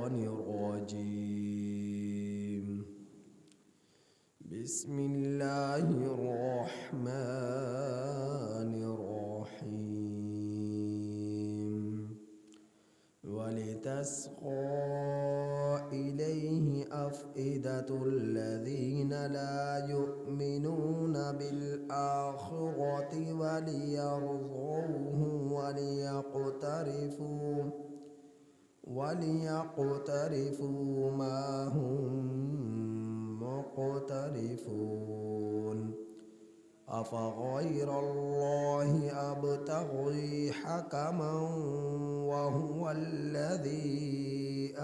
الشيطان الرجيم. بسم الله الرحمن الرحيم. ولتصغى إليه أفئدة الذين لا يؤمنون بالآخرة وليرضوه وليقترفوا ما هم مقترفون. أفغير الله أبتغي حكما وهو الذي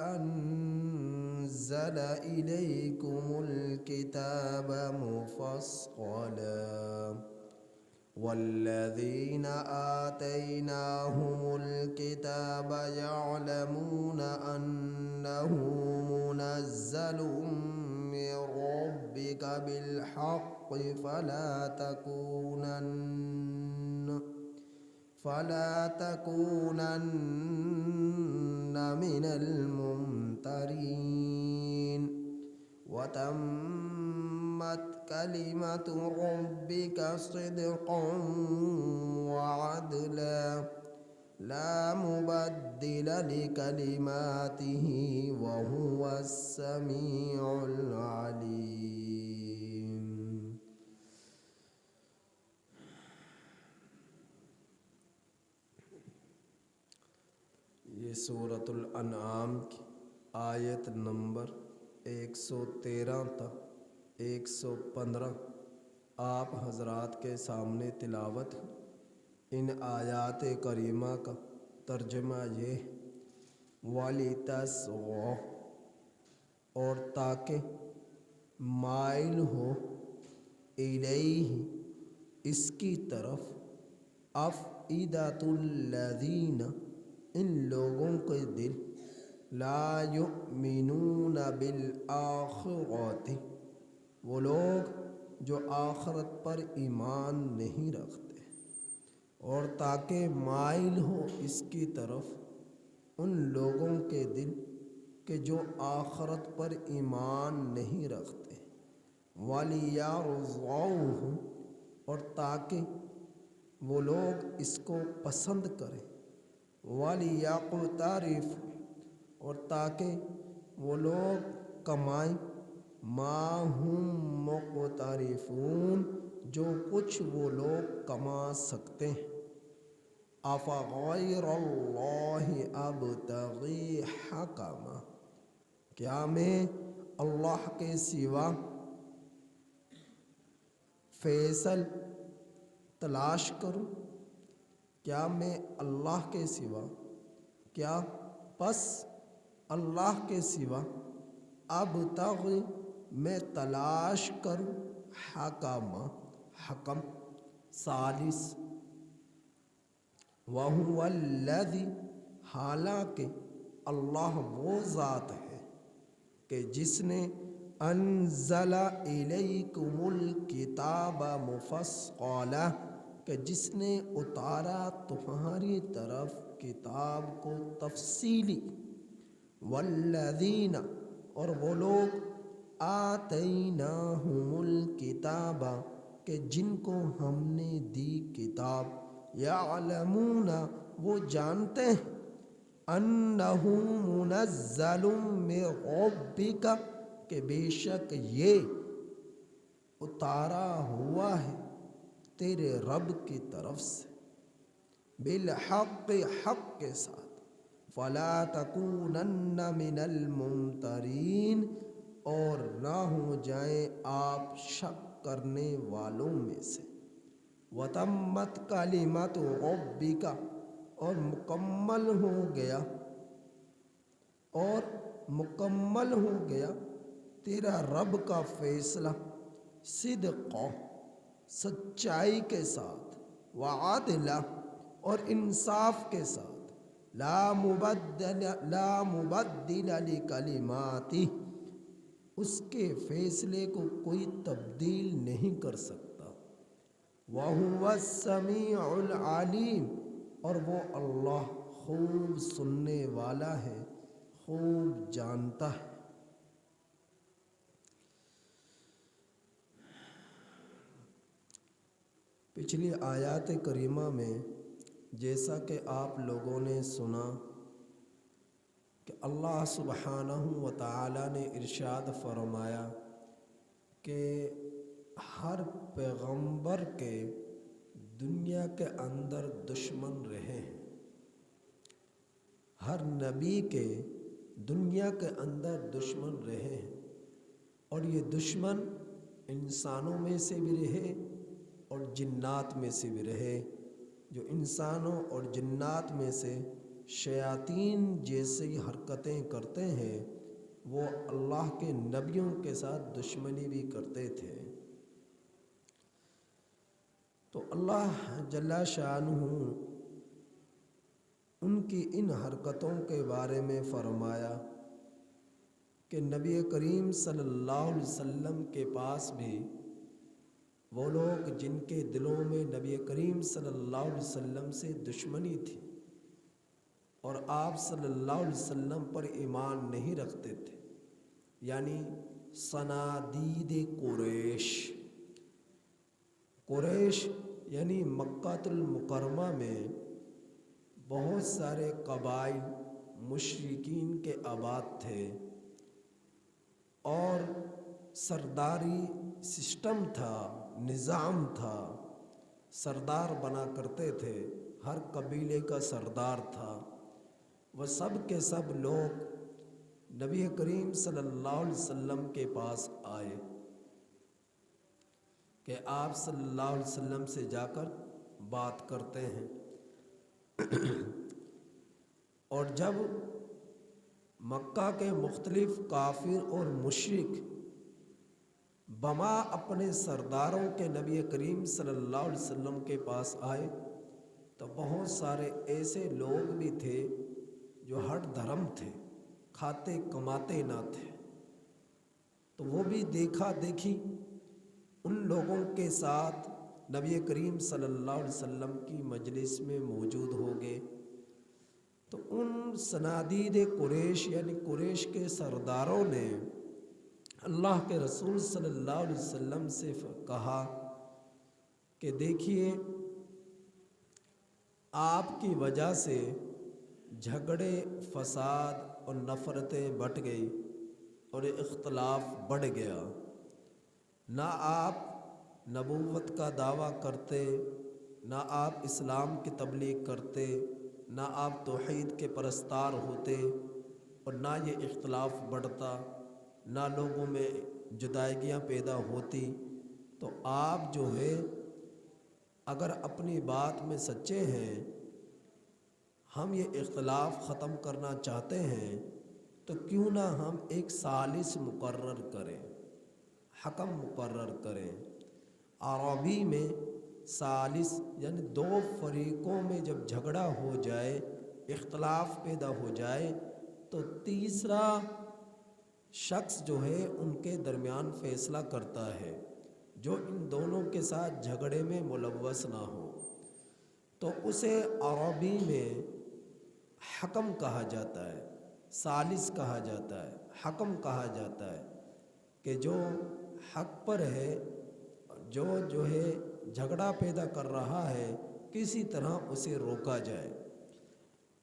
أنزل إليكم الكتاب مفصلا والذين آتيناهم الكتاب يعلمون أنه منزل من ربك بالحق فلا تكونن من الممترين. وتمت كلمة ربك صدقا وعدلا لا مبدل لكلماته وهو السميع العليم. یہ سورۃ الانعام کی آیت نمبر 113 تا 115 آپ حضرات کے سامنے تلاوت ہے۔ ان آیات کریمہ کا ترجمہ یہ ہے وَلِتَصْغَى، اور تاکہ مائل ہو، الیہ، اس کی طرف، افئدۃ الذین، ان لوگوں کے دل، لا یؤمنون بالآخرۃ، وہ لوگ جو آخرت پر ایمان نہیں رکھتے، اور تاکہ مائل ہو اس کی طرف ان لوگوں کے دل کہ جو آخرت پر ایمان نہیں رکھتے، وَلِيَرْضَوْهُ، اور تاکہ وہ لوگ اس کو پسند کریں، وَلِيَقْتَرِفُوا، اور تاکہ وہ لوگ کمائیں، مَا هُمْ مُقْتَرِفُونَ، جو کچھ وہ لوگ کما سکتے ہیں۔ أَفَغَيْرَ اللَّهِ أَبْتَغِي حَكَمًا، کیا میں اللہ کے سوا فیصل تلاش کروں؟ کیا میں اللہ کے سوا، کیا پس اللہ کے سوا، ابتغی، میں تلاش کروں، حکما، حکم، ثالث، وَهُوَ الَّذِي، حالانکہ اللہ وہ ذات ہے کہ جس نے انزل الیکم الکتاب مفصلا، کہ جس نے اتارا تمہاری طرف کتاب کو تفصیلی، والذین، اور وہ لوگ، آتیناہم الکتاب، کہ جن کو ہم نے دی کتاب، یعلمون، وہ جانتے ہیں، انہ منزل من ربک، کہ بے شک یہ اتارا ہوا ہے تیرے رب کی طرف سے، بالحق، حق کے ساتھ، فلا تکونن من الممترین، اور نہ ہو جائیں آپ شک کرنے والوں میں سے، وتمت کلمۃ ربک، اور مکمل ہو گیا تیرا رب کا فیصلہ، صدقا، سچائی کے ساتھ، وعدلا، اور انصاف کے ساتھ، لا مبدل لکلماتہ، اس کے فیصلے کو کوئی تبدیل نہیں کر سکتا، وَهُوَ السَّمِيعُ الْعَلِيمُ، اور وہ اللہ خوب سننے والا ہے، خوب جانتا ہے۔ پچھلی آیات کریمہ میں جیسا کہ آپ لوگوں نے سنا کہ اللہ سبحانہ و تعالی نے ارشاد فرمایا کہ ہر پیغمبر کے دنیا کے اندر دشمن رہے ہیں، ہر نبی کے دنیا کے اندر دشمن رہے ہیں، اور یہ دشمن انسانوں میں سے بھی رہے اور جنات میں سے بھی رہے۔ جو انسانوں اور جنات میں سے شیاطین جیسی حرکتیں کرتے ہیں وہ اللہ کے نبیوں کے ساتھ دشمنی بھی کرتے تھے۔ تو اللہ جل شانہ ان کی ان حرکتوں کے بارے میں فرمایا کہ نبی کریم صلی اللہ علیہ وسلم کے پاس بھی وہ لوگ جن کے دلوں میں نبی کریم صلی اللہ علیہ وسلم سے دشمنی تھی اور آپ صلی اللہ علیہ وسلم پر ایمان نہیں رکھتے تھے، یعنی صنادید قریش یعنی مکہ المکرمہ میں بہت سارے قبائل مشرکین کے آباد تھے اور سرداری سسٹم تھا، نظام تھا، سردار بنا کرتے تھے، ہر قبیلے کا سردار تھا۔ وہ سب کے سب لوگ نبی کریم صلی اللہ علیہ وسلم کے پاس آئے کہ آپ صلی اللہ علیہ وسلم سے جا کر بات کرتے ہیں۔ اور جب مکہ کے مختلف کافر اور مشرک بما اپنے سرداروں کے نبی کریم صلی اللہ علیہ وسلم کے پاس آئے تو بہت سارے ایسے لوگ بھی تھے جو ہٹ دھرم تھے، کھاتے کماتے نہ تھے، تو وہ بھی دیکھا دیکھی ان لوگوں کے ساتھ نبی کریم صلی اللہ علیہ وسلم کی مجلس میں موجود ہو گئے۔ تو ان صنادید قریش یعنی قریش کے سرداروں نے اللہ کے رسول صلی اللہ علیہ وسلم سے کہا کہ دیکھیے آپ کی وجہ سے جھگڑے، فساد اور نفرتیں بٹ گئی اور اختلاف بڑھ گیا۔ نہ آپ نبوت کا دعویٰ کرتے، نہ آپ اسلام کی تبلیغ کرتے، نہ آپ توحید کے پرستار ہوتے، اور نہ یہ اختلاف بڑھتا، نہ لوگوں میں جدائیاں پیدا ہوتی۔ تو آپ جو ہے اگر اپنی بات میں سچے ہیں، ہم یہ اختلاف ختم کرنا چاہتے ہیں، تو کیوں نہ ہم ایک ثالث مقرر کریں، حکم مقرر کریں۔ عربی میں ثالث یعنی دو فریقوں میں جب جھگڑا ہو جائے، اختلاف پیدا ہو جائے، تو تیسرا شخص جو ہے ان کے درمیان فیصلہ کرتا ہے، جو ان دونوں کے ساتھ جھگڑے میں ملوث نہ ہو، تو اسے عربی میں حکم کہا جاتا ہے، ثالث کہا جاتا ہے، حکم کہا جاتا ہے، کہ جو حق پر ہے، جو ہے جھگڑا پیدا کر رہا ہے، کسی طرح اسے روکا جائے۔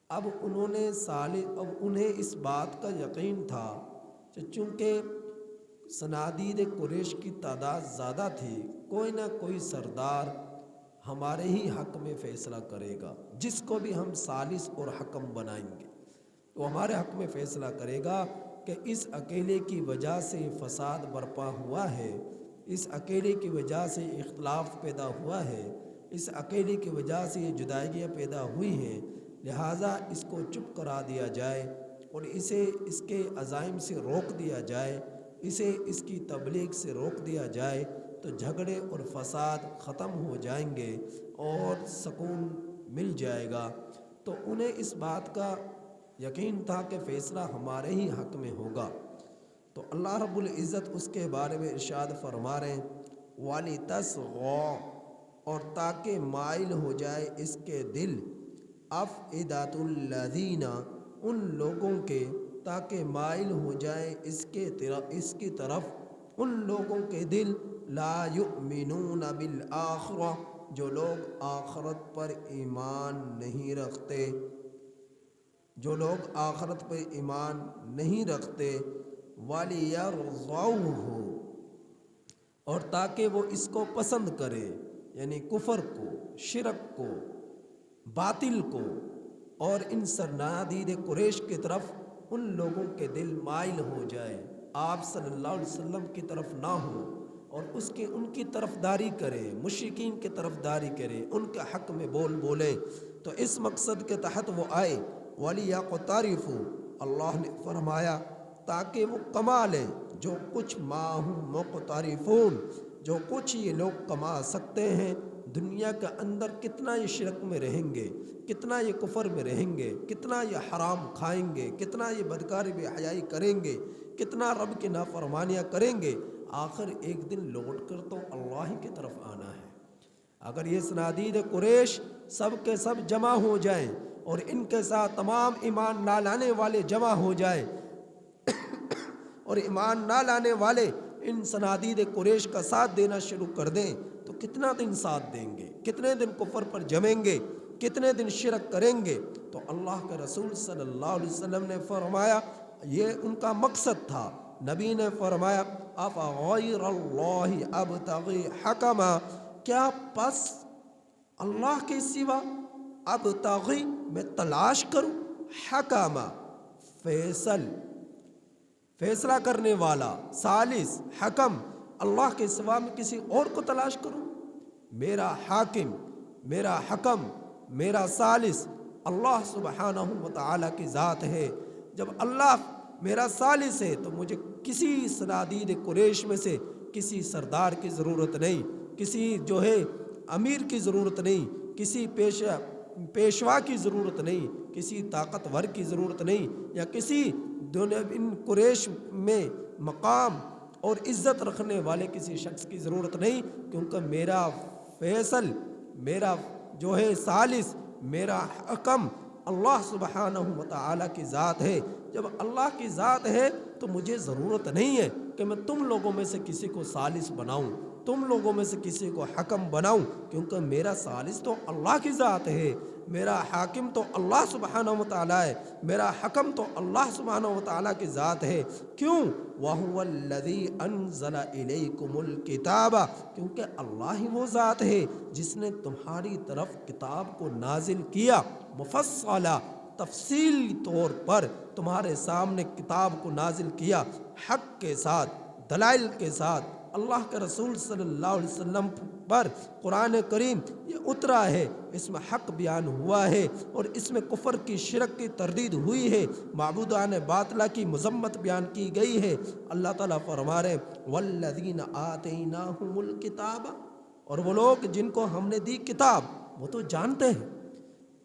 اب انہیں اس بات کا یقین تھا کہ چونکہ صنادید قریش کی تعداد زیادہ تھی، کوئی نہ کوئی سردار ہمارے ہی حق میں فیصلہ کرے گا، جس کو بھی ہم ثالث اور حکم بنائیں گے وہ ہمارے حق میں فیصلہ کرے گا کہ اس اکیلے کی وجہ سے فساد برپا ہوا ہے، اس اکیلے کی وجہ سے اختلاف پیدا ہوا ہے، اس اکیلے کی وجہ سے یہ جدائیاں پیدا ہوئی ہیں، لہٰذا اس کو چپ کرا دیا جائے اور اسے اس کے عزائم سے روک دیا جائے، اسے اس کی تبلیغ سے روک دیا جائے، تو جھگڑے اور فساد ختم ہو جائیں گے اور سکون مل جائے گا۔ تو انہیں اس بات کا یقین تھا کہ فیصلہ ہمارے ہی حق میں ہوگا۔ تو اللہ رب العزت اس کے بارے میں ارشاد فرما رہے ہیں وَلِتَصْغَىٰ، اور تاکہ مائل ہو جائے اس کے دل، افئدۃ الذین ان لوگوں کے، تاکہ مائل ہو جائے اس کی طرف ان لوگوں کے دل، لا یؤمنون بالآخرہ جو لوگ آخرت پر ایمان نہیں رکھتے، جو لوگ آخرت پر ایمان نہیں رکھتے، وَلِيَرْضَوْهُ اور تاکہ وہ اس کو پسند کرے، یعنی کفر کو، شرک کو، باطل کو، اور ان سرنادید قریش کی طرف ان لوگوں کے دل مائل ہو جائے، آپ صلی اللہ علیہ وسلم کی طرف نہ ہو اور ان کی طرفداری کرے، مشرکین کی طرفداری کرے، ان کے حق میں بولے، تو اس مقصد کے تحت وہ آئے۔ وَلِيَقْتَرِفُوا اللہ نے فرمایا تاکہ وہ کما لیں جو کچھ ماہم مقترفون جو کچھ یہ لوگ کما سکتے ہیں دنیا کے اندر، کتنا یہ شرک میں رہیں گے، کتنا یہ کفر میں رہیں گے، کتنا یہ حرام کھائیں گے، کتنا یہ بدکاری بے حیائی کریں گے، کتنا رب کی نافرمانیاں کریں گے، آخر ایک دن لوٹ کر تو اللہ ہی کی طرف آنا ہے۔ اگر یہ صنادید قریش سب کے سب جمع ہو جائیں اور ان کے ساتھ تمام ایمان نہ لانے والے جمع ہو جائیں اور ایمان نہ لانے والے ان صنادید قریش کا ساتھ دینا شروع کر دیں تو کتنا دن ساتھ دیں گے، کتنے دن کفر پر جمیں گے، کتنے دن شرک کریں گے؟ تو اللہ کے رسول صلی اللہ علیہ وسلم نے فرمایا یہ ان کا مقصد تھا۔ نبی نے فرمایا افغیر اللہ ابتغی حکما، کیا پس اللہ کے سوا ابتغی میں تلاش کروں، حکما فیصلہ کرنے والا، ثالث حکم، اللہ کے سوا میں کسی اور کو تلاش کروں؟ میرا حاکم، میرا حکم، میرا ثالث اللہ سبحانہ وتعالی کی ذات ہے۔ جب اللہ میرا ثالث ہے تو مجھے کسی صنادید قریش میں سے کسی سردار کی ضرورت نہیں، کسی جو ہے امیر کی ضرورت نہیں، کسی پیشوا کی ضرورت نہیں، کسی طاقتور کی ضرورت نہیں، یا کسی ان قریش میں مقام اور عزت رکھنے والے کسی شخص کی ضرورت نہیں، کیونکہ میرا فیصل، میرا جو ہے ثالث، میرا حکم اللہ سبحانہ وتعالی کی ذات ہے۔ جب اللہ کی ذات ہے تو مجھے ضرورت نہیں ہے کہ میں تم لوگوں میں سے کسی کو ثالث بناؤں، تم لوگوں میں سے کسی کو حکم بناؤں، کیونکہ میرا ثالث تو اللہ کی ذات ہے، میرا حاکم تو اللہ سبحانہ وتعالی ہے، میرا حکم تو اللہ سبحانہ وتعالی کی ذات ہے۔ کیوں؟ وَهُوَ الَّذِي أَنزَلَ إِلَيْكُمُ الْكِتَابَ، کیونکہ اللہ ہی وہ ذات ہے جس نے تمہاری طرف کتاب کو نازل کیا، مفصلہ تفصیلی طور پر تمہارے سامنے کتاب کو نازل کیا، حق کے ساتھ، دلائل کے ساتھ۔ اللہ کے رسول صلی اللہ علیہ وسلم پر قرآن کریم یہ اترا ہے، اس میں حق بیان ہوا ہے اور اس میں کفر کی، شرک کی تردید ہوئی ہے، معبودان باطلہ کی مذمت بیان کی گئی ہے۔ اللہ تعالیٰ فرما رہے والذین آتیناہم الکتاب، اور وہ لوگ جن کو ہم نے دی کتاب وہ تو جانتے ہیں۔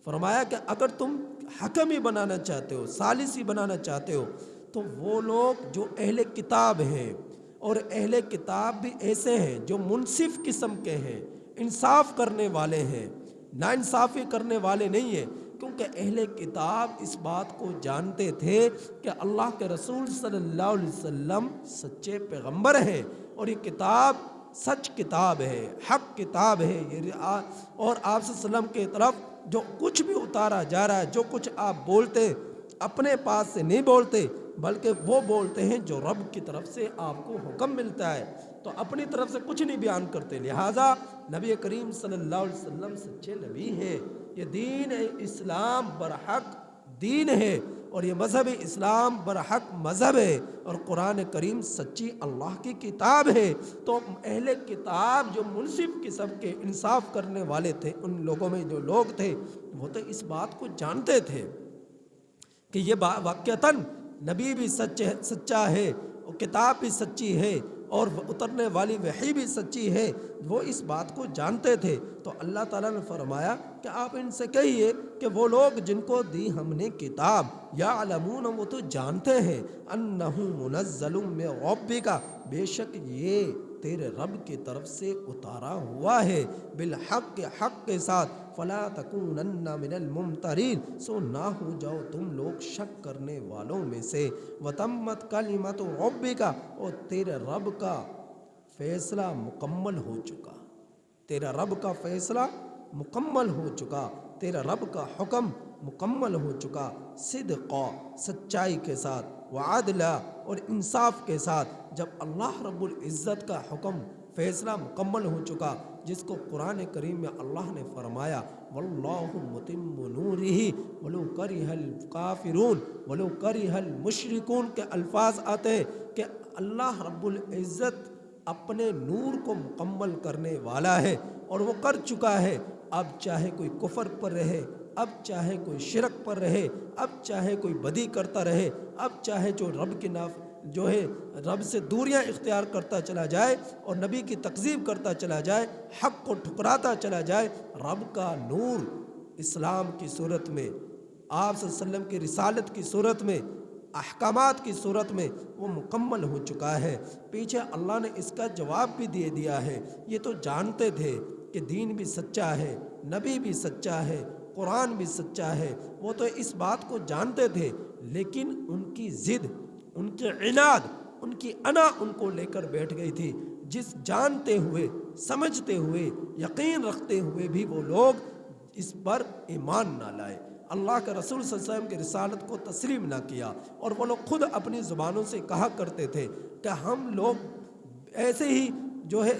فرمایا کہ اگر تم حکم ہی بنانا چاہتے ہو، ثالث ہی بنانا چاہتے ہو، تو وہ لوگ جو اہل کتاب ہیں، اور اہل کتاب بھی ایسے ہیں جو منصف قسم کے ہیں، انصاف کرنے والے ہیں، نا انصافی کرنے والے نہیں ہیں، کیونکہ اہل کتاب اس بات کو جانتے تھے کہ اللہ کے رسول صلی اللہ علیہ وسلم سچے پیغمبر ہیں اور یہ کتاب سچ کتاب ہے، حق کتاب ہے، اور آپ صلی اللہ علیہ وسلم کی طرف جو کچھ بھی اتارا جا رہا ہے، جو کچھ آپ بولتے اپنے پاس سے نہیں بولتے بلکہ وہ بولتے ہیں جو رب کی طرف سے آپ کو حکم ملتا ہے، تو اپنی طرف سے کچھ نہیں بیان کرتے۔ لہٰذا نبی کریم صلی اللہ علیہ وسلم سچے نبی ہیں، یہ دین اسلام برحق دین ہے اور یہ مذہب اسلام برحق مذہب ہے اور قرآن کریم سچی اللہ کی کتاب ہے۔ تو اہل کتاب جو منصف قسم کے انصاف کرنے والے تھے، ان لوگوں میں جو لوگ تھے وہ تو اس بات کو جانتے تھے کہ یہ واقعتاً نبی بھی سچا ہے اور کتاب بھی سچی ہے اور اترنے والی وحی بھی سچی ہے، وہ اس بات کو جانتے تھے۔ تو اللہ تعالیٰ نے فرمایا کہ آپ ان سے کہیے کہ وہ لوگ جن کو دی ہم نے کتاب، یعلمون، وہ تو جانتے ہیں، انہ منزل من ربک، بے شک یہ تیرے رب کی طرف سے اتارا ہوا ہے بالحق کے حق کے ساتھ فلا تکونن من الممترین سو نہ ہو جاؤ تم لوگ شک کرنے والوں میں سے وتمت کلمت ربک اور تیرے رب کا فیصلہ مکمل ہو چکا تیرا رب کا فیصلہ مکمل ہو چکا تیرا رب کا حکم مکمل ہو چکا صدقا سچائی کے ساتھ وعدلا اور انصاف کے ساتھ جب اللہ رب العزت کا حکم فیصلہ مکمل ہو چکا جس کو قرآن کریم میں اللہ نے فرمایا واللہ متم نورہ ولو کرہ الکافرون ولو کرہ المشرکون کے الفاظ آتے ہیں کہ اللہ رب العزت اپنے نور کو مکمل کرنے والا ہے اور وہ کر چکا ہے اب چاہے کوئی کفر پر رہے اب چاہے کوئی شرک پر رہے اب چاہے کوئی بدی کرتا رہے اب چاہے جو رب کی جو ہے رب سے دوریاں اختیار کرتا چلا جائے اور نبی کی تکذیب کرتا چلا جائے حق کو ٹھکراتا چلا جائے رب کا نور اسلام کی صورت میں آپ صلی اللہ علیہ وسلم کی رسالت کی صورت میں احکامات کی صورت میں وہ مکمل ہو چکا ہے پیچھے اللہ نے اس کا جواب بھی دے دیا ہے یہ تو جانتے تھے کہ دین بھی سچا ہے نبی بھی سچا ہے قرآن بھی سچا ہے وہ تو اس بات کو جانتے تھے لیکن ان کی ضد ان کے عناد ان کی انا ان کو لے کر بیٹھ گئی تھی جس جانتے ہوئے سمجھتے ہوئے یقین رکھتے ہوئے بھی وہ لوگ اس پر ایمان نہ لائے اللہ کے رسول صلی اللہ علیہ وسلم کی رسالت کو تسلیم نہ کیا اور وہ لوگ خود اپنی زبانوں سے کہا کرتے تھے کہ ہم لوگ ایسے ہی جو ہے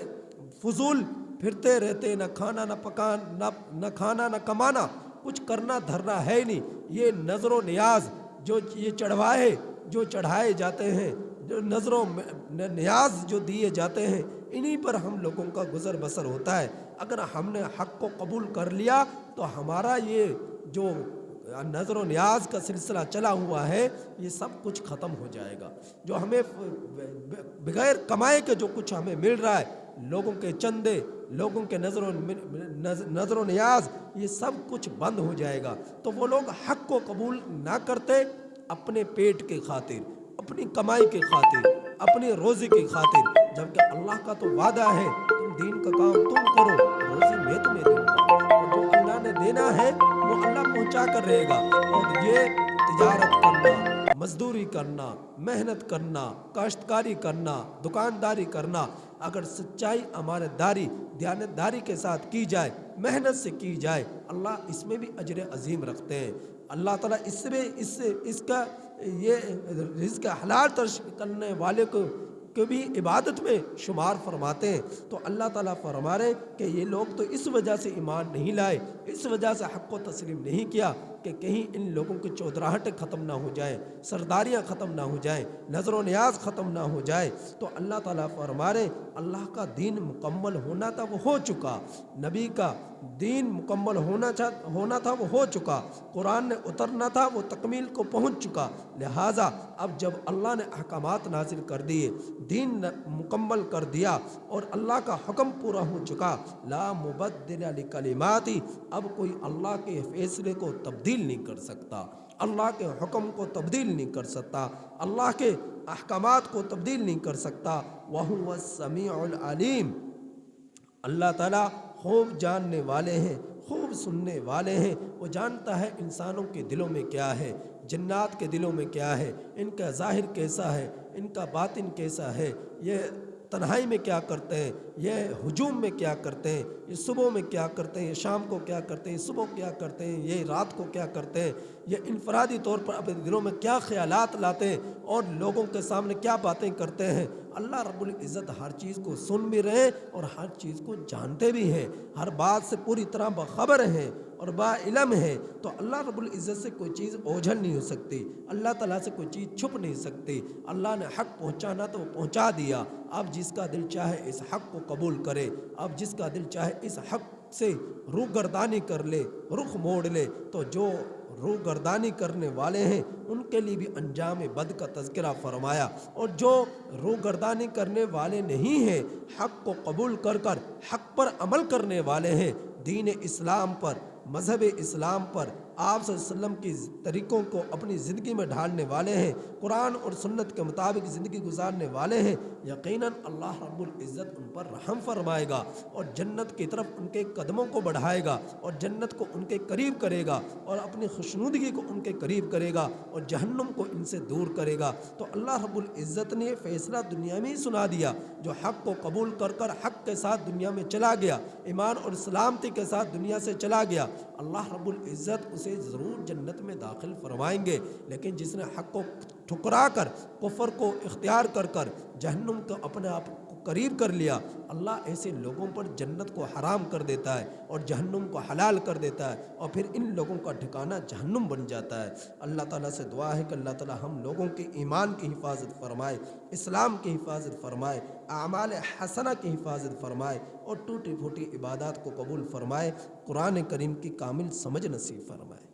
فضول پھرتے رہتے نہ کھانا نہ پکان نہ کھانا نہ کمانا کچھ کرنا دھرنا ہے نہیں یہ نظر و نیاز جو یہ چڑھوائے جو چڑھائے جاتے ہیں جو نظر و نیاز جو دیے جاتے ہیں انہی پر ہم لوگوں کا گزر بسر ہوتا ہے اگر ہم نے حق کو قبول کر لیا تو ہمارا یہ جو نظر و نیاز کا سلسلہ چلا ہوا ہے یہ سب کچھ ختم ہو جائے گا جو ہمیں بغیر کمائے کے جو کچھ ہمیں مل رہا ہے لوگوں کے چندے لوگوں کے نظر و نیاز یہ سب کچھ بند ہو جائے گا تو وہ لوگ حق کو قبول نہ کرتے اپنے پیٹ کے خاطر اپنی کمائی کی خاطر اپنی روزی کی خاطر جبکہ اللہ کا تو وعدہ ہے تم دین کا کام تم کرو روزی میں تمہیں دوں گا اور جو اللہ نے دینا ہے وہ اللہ پہنچا کر رہے گا اور یہ تجارت کرنا مزدوری کرنا محنت کرنا کاشتکاری کرنا دکانداری کرنا اگر سچائی امانت داری دیانت داری کے ساتھ کی جائے محنت سے کی جائے اللہ اس میں بھی اجر عظیم رکھتے ہیں اللہ تعالیٰ اس کا یہ رزق حلال ترش کرنے والے کو بھی عبادت میں شمار فرماتے ہیں تو اللہ تعالیٰ فرما رہے کہ یہ لوگ تو اس وجہ سے ایمان نہیں لائے اس وجہ سے حق کو تسلیم نہیں کیا کہ کہیں ان لوگوں کی چودراہٹیں ختم نہ ہو جائیں سرداریاں ختم نہ ہو جائیں نظر و نیاز ختم نہ ہو جائے تو اللہ تعالیٰ فرما رہے اللہ کا دین مکمل ہونا تھا وہ ہو چکا نبی کا دین مکمل ہونا تھا وہ ہو چکا قرآن نے اترنا تھا وہ تکمیل کو پہنچ چکا لہٰذا اب جب اللہ نے احکامات نازل کر دیے دین مکمل کر دیا اور اللہ کا حکم پورا ہو چکا لا مبدل لکلماتی اب کوئی اللہ کے فیصلے کو تبدیل نہیں کر سکتا اللہ کے حکم کو تبدیل نہیں کر سکتا اللہ کے احکامات کو تبدیل نہیں کر سکتا وَهُوَ السَّمِيعُ الْعَلِيمُ اللہ تعالیٰ خوب جاننے والے ہیں خوب سننے والے ہیں وہ جانتا ہے انسانوں کے دلوں میں کیا ہے جنات کے دلوں میں کیا ہے ان کا ظاہر کیسا ہے ان کا باطن کیسا ہے یہ تنہائی میں کیا کرتے ہیں یہ ہجوم میں کیا کرتے ہیں یہ صبح میں کیا کرتے ہیں یہ شام کو کیا کرتے ہیں صبح کیا کرتے ہیں یہ رات کو کیا کرتے ہیں یہ انفرادی طور پر اپنے دلوں میں کیا خیالات لاتے ہیں اور لوگوں کے سامنے کیا باتیں کرتے ہیں اللہ رب العزت ہر چیز کو سن بھی رہے اور ہر چیز کو جانتے بھی ہیں ہر بات سے پوری طرح باخبر ہیں اور با علم ہے تو اللہ رب العزت سے کوئی چیز اوجھل نہیں ہو سکتی اللہ تعالیٰ سے کوئی چیز چھپ نہیں سکتی اللہ نے حق پہنچانا تو وہ پہنچا دیا اب جس کا دل چاہے اس حق کو قبول کرے اب جس کا دل چاہے اس حق سے روح گردانی کر لے رخ موڑ لے تو جو روح گردانی کرنے والے ہیں ان کے لیے بھی انجام بد کا تذکرہ فرمایا اور جو روح گردانی کرنے والے نہیں ہیں حق کو قبول کر حق پر عمل کرنے والے ہیں دین اسلام پر مذہب اسلام پر آپ صلی اللہ علیہ وسلم کی طریقوں کو اپنی زندگی میں ڈھالنے والے ہیں، قرآن اور سنت کے مطابق زندگی گزارنے والے ہیں، یقیناً اللہ رب العزت ان پر رحم فرمائے گا اور جنت کی طرف ان کے قدموں کو بڑھائے گا اور جنت کو ان کے قریب کرے گا اور اپنی خوشنودگی کو ان کے قریب کرے گا اور جہنم کو ان سے دور کرے گا۔ تو اللہ رب العزت نے یہ فیصلہ دنیا میں ہی سنا دیا، جو حق کو قبول کر کر حق کے ساتھ دنیا میں چلا گیا، ایمان اور سلامتی کے ساتھ دنیا سے چلا گیا، اللہ رب العزت اسے ضرور جنت میں داخل فرمائیں گے۔ لیکن جس نے حق کو ٹھکرا کر، کفر کو اختیار کر کر جہنم کو اپنے آپ کو قریب کر لیا، اللہ ایسے لوگوں پر جنت کو حرام کر دیتا ہے اور جہنم کو حلال کر دیتا ہے، اور پھر ان لوگوں کا ٹھکانہ جہنم بن جاتا ہے۔ اللہ تعالیٰ سے دعا ہے کہ اللہ تعالیٰ ہم لوگوں کے ایمان کی حفاظت فرمائے، اسلام کی حفاظت فرمائے، اعمال حسنہ کی حفاظت فرمائے اور ٹوٹی پھوٹی عبادات کو قبول فرمائے، قرآن کریم کی کامل سمجھ نصیب فرمائے۔